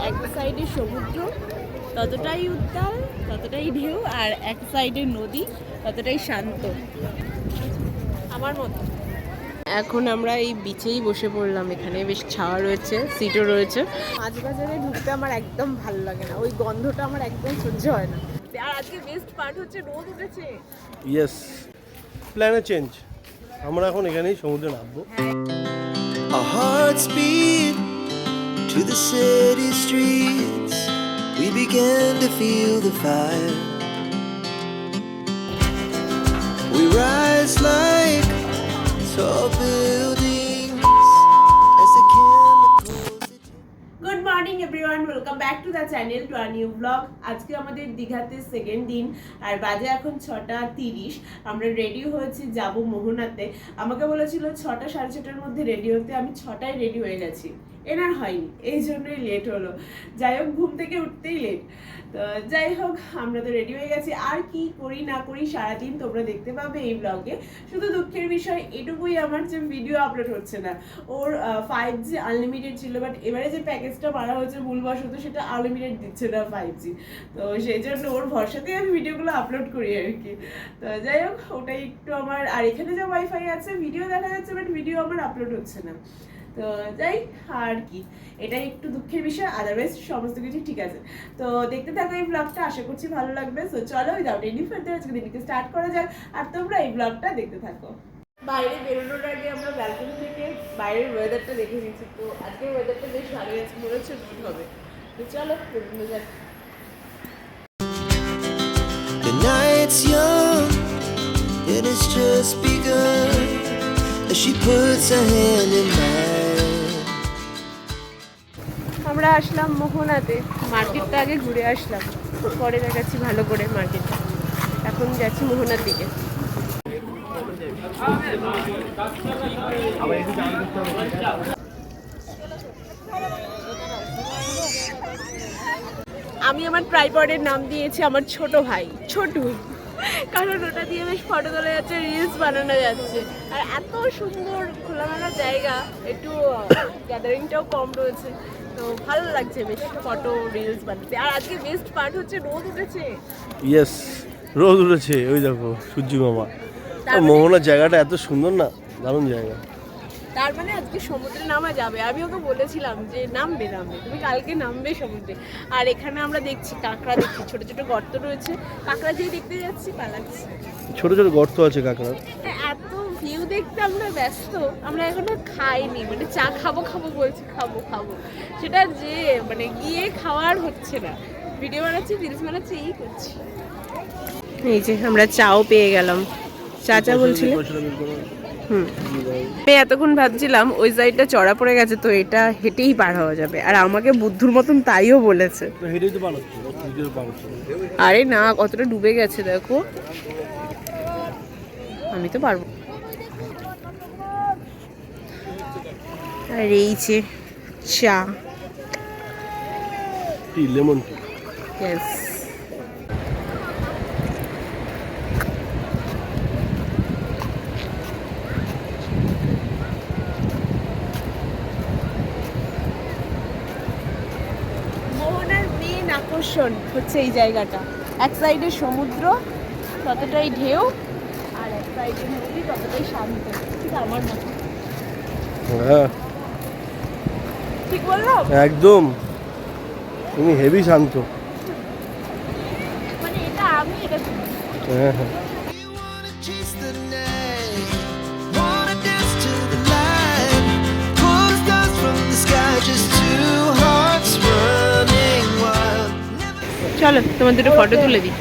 এক সাইডে সমুদ্র, ততটাই উত্তাল, ততটাই ঢেউ, আর এক সাইডে নদী, ততটাই শান্ত আমার মতো। এখন আমরা এই বিচেই বসে পড়লাম। এখানে বেশ ছাওয়া রয়েছে, সিটও রয়েছে। মাছ বাজারে ঢুকতে আমার একদম ভালো লাগে না, ওই গন্ধটা আমার একদম সহ্য হয় না। আর আজকে বেস্ট পার্ট হচ্ছে রোদ উঠেছে। ইয়েস, প্ল্যানে চেঞ্জ। আমরা এখন এখানেই সমুদ্রে নামবো। Our hearts beat to the city streets. We began to feel the fire. We rise like tall buildings as the chemicals. Good morning everyone, welcome back to the channel, to our new blog. আজকে আমাদের দীঘাতে second দিন, আর বাজে এখন 6:30। আমরা ready হয়েছি, যাব মোহনাতে। আমাকে বলেছিল 6টা সাড়ে 6টার মধ্যে রেডি হতে, আমি 6টায় রেডি হয়ে গেছি। এনার হয়নি, এই জন্যই লেট হলো। যাই হোক, ঘুম থেকে উঠতেই লেট। তো যাই হোক, আমরা তো রেডি হয়ে গেছি। আর কি করি না করি সারাদিন তোমরা দেখতে পাবে এই ব্লগে। শুধু দুঃখের বিষয় এটুকুই আমার, যে ভিডিও আপলোড হচ্ছে না। ওর 5G আনলিমিটেড ছিল, বাট এবারে যে প্যাকেজটা মারা হয়েছে ভুলবশত, সেটা আনলিমিটেড দিচ্ছে না 5G। তো সেই জন্য ওর ভরসাতেই আমি ভিডিওগুলো আপলোড করি আর কি। তো যাই হোক, ওটাই একটু আমার। আর এখানে যে ওয়াইফাই আছে, ভিডিও দেখা যাচ্ছে, বাট ভিডিও আমার আপলোড হচ্ছে না। তো যাই, আর কি, এটাই একটু দুঃখের বিষয়, আদারওয়াইজ সমস্ত কিছু ঠিক আছে। তো দেখতে থাকো এই ব্লগটা, আশা করছি ভালো লাগবে। সো চলো, উইদাউট এনি ফার্দার আজকে দিনকে স্টার্ট করা যাক, আর তোমরা এই ব্লগটা দেখতে থাকো। বাইরে বেরোনোর আগে আমরা ব্যালকনি থেকে বাইরের ওয়েদারটা দেখে নিচ্ছি। তো আজকের ওয়েদারটা বেশ ভালোই আছে, মনে হচ্ছে রোদ হবে। তো চলো বেরোনো যাক। The night's young and it's just begun as she puts her hand in mine. আমরা আসলাম মোহনাতে, মার্কেটটা আগে ঘুরে আসলাম, পরে দেখাচ্ছি ভালো করে মার্কেটটা। এখন যাচ্ছি মোহনার দিকে। আমি আমার ট্রাইপডের নাম দিয়েছি আমার ছোট ভাই, ছোটু, কারণ ওটা দিয়ে বেশ ফটো তোলা যাচ্ছে, রিলস বানানো যাচ্ছে। আর এত সুন্দর খোলামেলা জায়গা, একটু গ্যাদারিংটাও কম রয়েছে, তো ভালো লাগছে বেশ ফটো রিলস বানাতে। আর আজকে বেস্ট পার্ট হচ্ছে রোদ উঠেছে। ইয়েস, রোদ উঠেছে, ওই দেখো সূর্য মামা। তারপরে- মোহনার জায়গাটা এত সুন্দর না, দারুণ জায়গা। তার মানে আজকে সমুদ্রে নামা যাবে। আমি ওকে বলেছিলাম যে নামবে, তুমি কালকে নামবে সমুদ্রে। আর এখানে আমরা দেখছি কাঁকড়া, দেখছি ছোট ছোট গর্ত রয়েছে, কাঁকড়া যেই দেখতে যাচ্ছি পালাচ্ছি। ছোট ছোট গর্ত আছে কাঁকড়ার। এত ভিউ দেখতে আমরা ব্যস্ত, আমরা এখনো খাইনি, মানে চা খাবো বলছি, খাবো সেটা যে মানে গিয়ে খাওয়ার হচ্ছে না। ভিডিও বানাচ্ছি, রিলস বানাচ্ছি, এই করছি। এই যে আমরা চাও পেয়ে গেলাম। চাচা বলছিল আমি এতক্ষণ ভাবছিলাম ওই সাইডটা চড়া পড়ে গেছে, তো এটা হেঁটেই পার হওয়া যাবে। আর আমাকে বুদ্ধুর মতন তাইও বলেছে। আরে না, কতটা ডুবে গেছে দেখো, আমি তো পারবো। আর এই যে চা, লেমন টি। ইয়েস। মোহনার মেন আকর্ষণ হচ্ছে এই জায়গাটা। এক সাইডে সমুদ্র, ততটাই ঢেউ, আর এক সাইডে নদী, ততটাই শান্ত। ঠিক আমার মতো, হ্যাঁ ঠিক বললাম? একদম, তুমি হেভি শান্ত। মানে এটা আমি, এটা তুমি। হ্যাঁ হ্যাঁ। You wanna chase the night, wanna dance to the light, pull stars from the sky, just two hearts running wild. চলো তোমার দুটো ফটো তুলে দিই।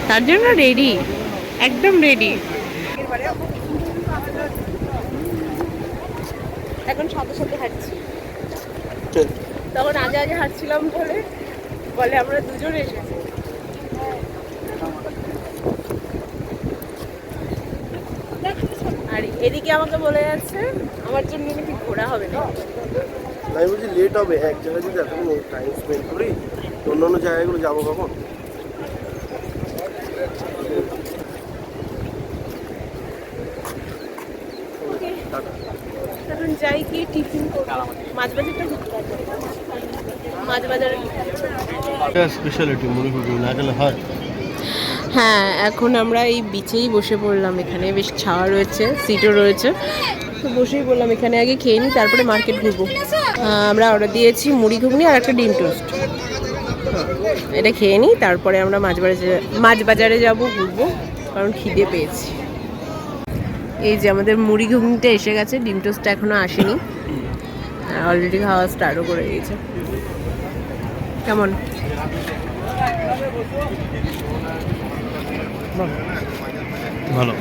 তার জন্য রেডি, একদম রেডি। এখন সাথে সাথে হাঁটছি, তখন আগে হাঁটছিলাম বলে আমরা দুজন এসেছি। আর এদিকে আমাকে বলে যাচ্ছে আমার জন্য নাকি ঘোরা হবে না। আমি বলছি লেট হবে, এক জায়গায় যদি এতক্ষণ টাইম স্পেন্ড করি, অন্য জায়গাগুলো যাবো কখন? এখন যাই, কি টিফিন করবো, মাছ বাজারটা ঘুরতে পারবো। মাছ বাজারে। স্পেশালিটি মুড়ি ঘুগনি না খেলে হয়। হ্যাঁ, এখন আমরা এই বিচেই বসে পড়লাম। এখানে বেশ ছাওয়া রয়েছে, সিটও রয়েছে, তো বসেই বললাম এখানে আগে খেয়ে নিই, তারপরে মার্কেট ঘুরবো। আমরা অর্ডার দিয়েছি মুড়ি ঘুগনি আর একটা ডিম টোস্ট। এটা খেয়ে নিই, তারপরে আমরা মাছ বাজারে যাব, ঘুরবো, কারণ খিদে পেয়েছি। এই যে আমাদের মুড়ি ঘুগনিটা এসে গেছে, ডিম টোস্টটা এখনো আসেনি, অলরেডি খাওয়া স্টার্টও করে দিয়েছে। কেমন? ভালো।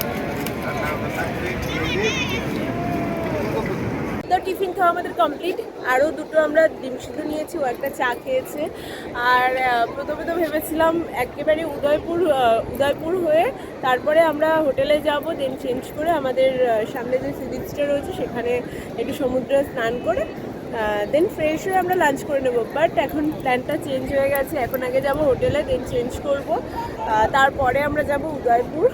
তো টিফিন খাওয়া আমাদের কমপ্লিট। আরও দুটো আমরা ডিম সিদ্ধ নিয়েছি, ও একটা চা খেয়েছে। আর প্রথমে তো ভেবেছিলাম একেবারে উদয়পুর হয়ে তারপরে আমরা হোটেলে যাব, দেন চেঞ্জ করে আমাদের সামনে যে সি বিচটা রয়েছে সেখানে একটু সমুদ্রে স্নান করে দেন ফ্রেশ হয়ে আমরা লাঞ্চ করে নেব। বাট এখন প্ল্যানটা চেঞ্জ হয়ে গেছে, এখন আগে যাব হোটেলে, দেন চেঞ্জ করব, তারপরে আমরা যাব উদয়পুর,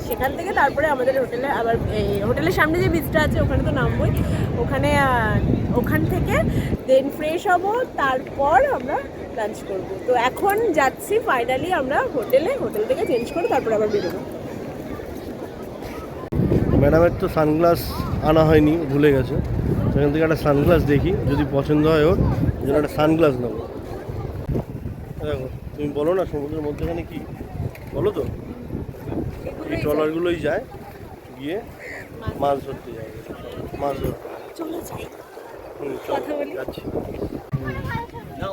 সেখান থেকে তারপরে আমাদের হোটেলে আবার হোটেলের সামনে যে বিচটা আছে ওখানে তো নামবই, ওখান থেকে দেন ফ্রেশ হব, তারপর আমরা লাঞ্চ করব। তো এখন যাচ্ছি ফাইনালি আমরা হোটেল থেকে চেঞ্জ করে তারপরে আবার বেরোবো। ম্যাডামের তো সানগ্লাস আনা হয়নি, ভুলে গেছে। সেখান থেকে একটা সানগ্লাস দেখি, যদি পছন্দ হয় ওর জন্য একটা সানগ্লাস নেবো। দেখো, তুমি বলো না সমুদ্রের মধ্যেখানে কি বলো তো? এই ট্রলারগুলোই যায়, গিয়ে মাছ ধরতে যায়, মাছ ধরতে। চলো যাই, চল, যাচ্ছি।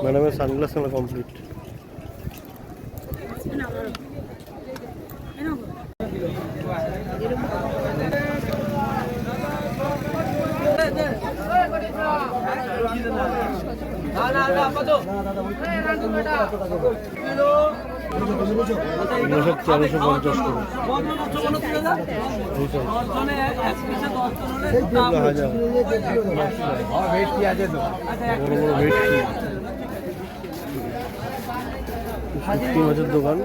ম্যাডামের সানগ্লাস আমার কমপ্লিট। সব 1350 করে। বড় বড় ভেটকি, শুটকি মাছের দোকান।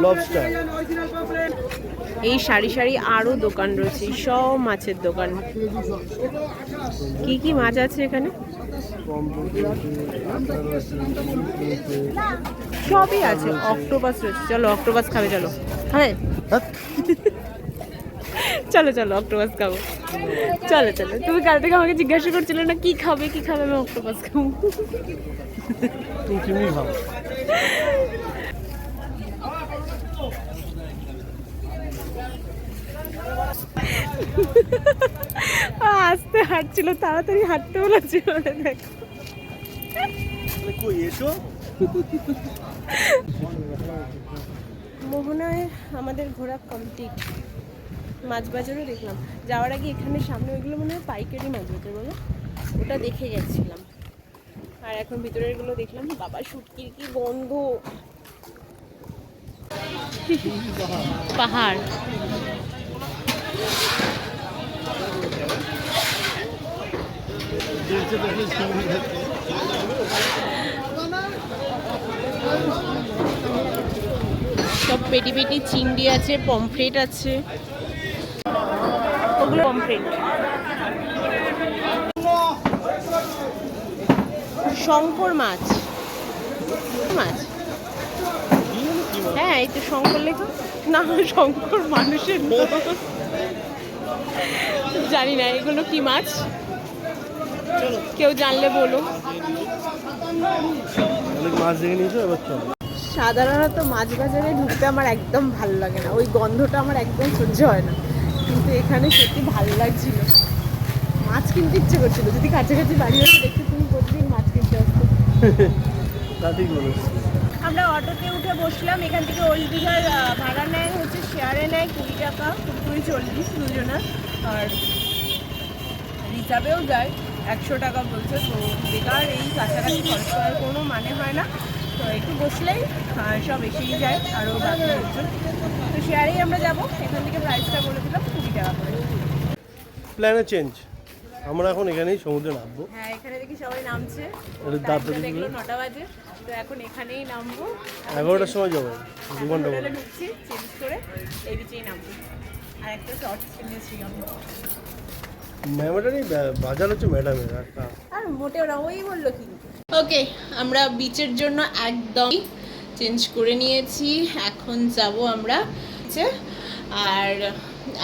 লবস্টার। এই সারি সারি আরো দোকান রয়েছে, সব মাছের দোকান। কি কি মাছ আছে এখানে? সবই আছে, অক্টোপাস রয়েছে। চলো অক্টোপাস খাবে, চলো খাবে, চলো চলো অক্টোপাস খাবো। চলো চলো, তুমি কাল থেকে আমাকে জিজ্ঞাসা করছিলে না কি খাবে, আমি অক্টোপাস খাবো। তুমি খাও। আস্তে হাঁটছিল, তাড়াতাড়ি হাঁটতে বলেছিল। দেখো মোহনায় আমাদের ঘোরা কমপ্লিট। মাছ বাজারও দেখলাম, যাওয়ার আগে এখানে সামনে ওইগুলো মনে হয় পাইকারি মাছ বাজার বলো, ওটা দেখে গেছিলাম। আর এখন ভিতরের গুলো দেখলাম, বাবা শুটকির কি গন্ধ। পাহাড়, সব পেটি পেটি চিংড়ি আছে, পমফ্রেট আছে, ওগুলো পমফ্রেট। শঙ্কর মাছ, হ্যাঁ এই তো শঙ্কর লেখা না, শঙ্কর মানুষের জানি না এগুলো কি মাছ, কেউ জানলে বলো। মাছ দেখে নিয়েছো এবার? সাধারণত মাছ বাজারে ঢুকতে আমার একদম ভালো লাগে না, ওই গন্ধটা আমার একদম সহ্য হয় না, কিন্তু এখানে সত্যি ভালো লাগছিল, মাছ কিনতে ইচ্ছে করছিল। যদি কাছাকাছি বাড়ি হতো দেখতে তুমি প্রতিদিন মাছ কিনতে আসতো। আমরা অটোতে উঠে বসলাম, এখান থেকে ওল্ড দীঘার ভাড়া নেয় হচ্ছে শেয়ারে নেয় 20 টাকা, 20-40 দুজনের, আর রিজার্ভেও যায় 100 টাকা বলছে। তো বেকার এই কাছাকাছি খরচ করার কোনো মানে হয় না, তো একটু বসলেই সব এসেই যায় আরও বাকি লোকজন। তো শেয়ারেই আমরা যাবো, এখান থেকে প্রাইসটা বলে দিলাম 20 টাকা করে। প্ল্যানে চেঞ্জ, আমরা এখন এখানেই সমুদ্রে নামবো। হ্যাঁ এখানে দেখি সবাই নামছে, দেখলো 9টা বাজে, তো এখন এখানেই নামবো। 11টার সময় যাবো, 2 ঘন্টা পরে ঢুকছি, চেঞ্জ করে এই বিচেই নামবো। আর একটা শর্ট কিনেছি আমি। ম্যামেটারই বাজার হচ্ছে ম্যাডামের একটা। আর মোটেও না, ওই বললো কিন্তু। ওকে, আমরা বিচের জন্য একদম চেঞ্জ করে নিয়েছি, এখন যাব আমরা বিচে। আর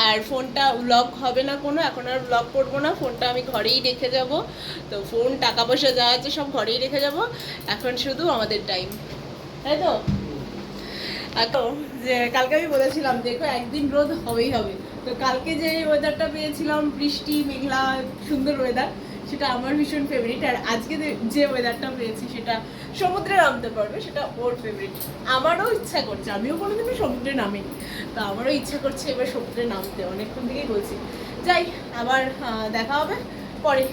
আর ফোনটা ব্লগ হবে না কোনো, এখন আর ব্লগ করবো না, ফোনটা আমি ঘরেই রেখে যাব। তো ফোন, টাকা পয়সা যা আছে সব ঘরেই রেখে যাব, এখন শুধু আমাদের টাইম, তাই তো? এখন যে কালকে আমি বলেছিলাম দেখো একদিন রোদ হবেই হবে, তো কালকে যে ওয়েদারটা পেয়েছিলাম, বৃষ্টি মেঘলা সুন্দর ওয়েদার, সেটা আমার ভীষণ ফেভারিট। আর আজকে যে ওয়েদারটা পেয়েছি সেটা সমুদ্রে নামতে পারবে, সেটা ওর ফেভারিট। আমারও ইচ্ছা করছে, আমিও কোনোদিনও সমুদ্রে নামিনি, তো আমারও ইচ্ছা করছে এবার সমুদ্রে নামতে, অনেকক্ষণ থেকেই বলছি। যাই, আবার দেখা হবে পরে।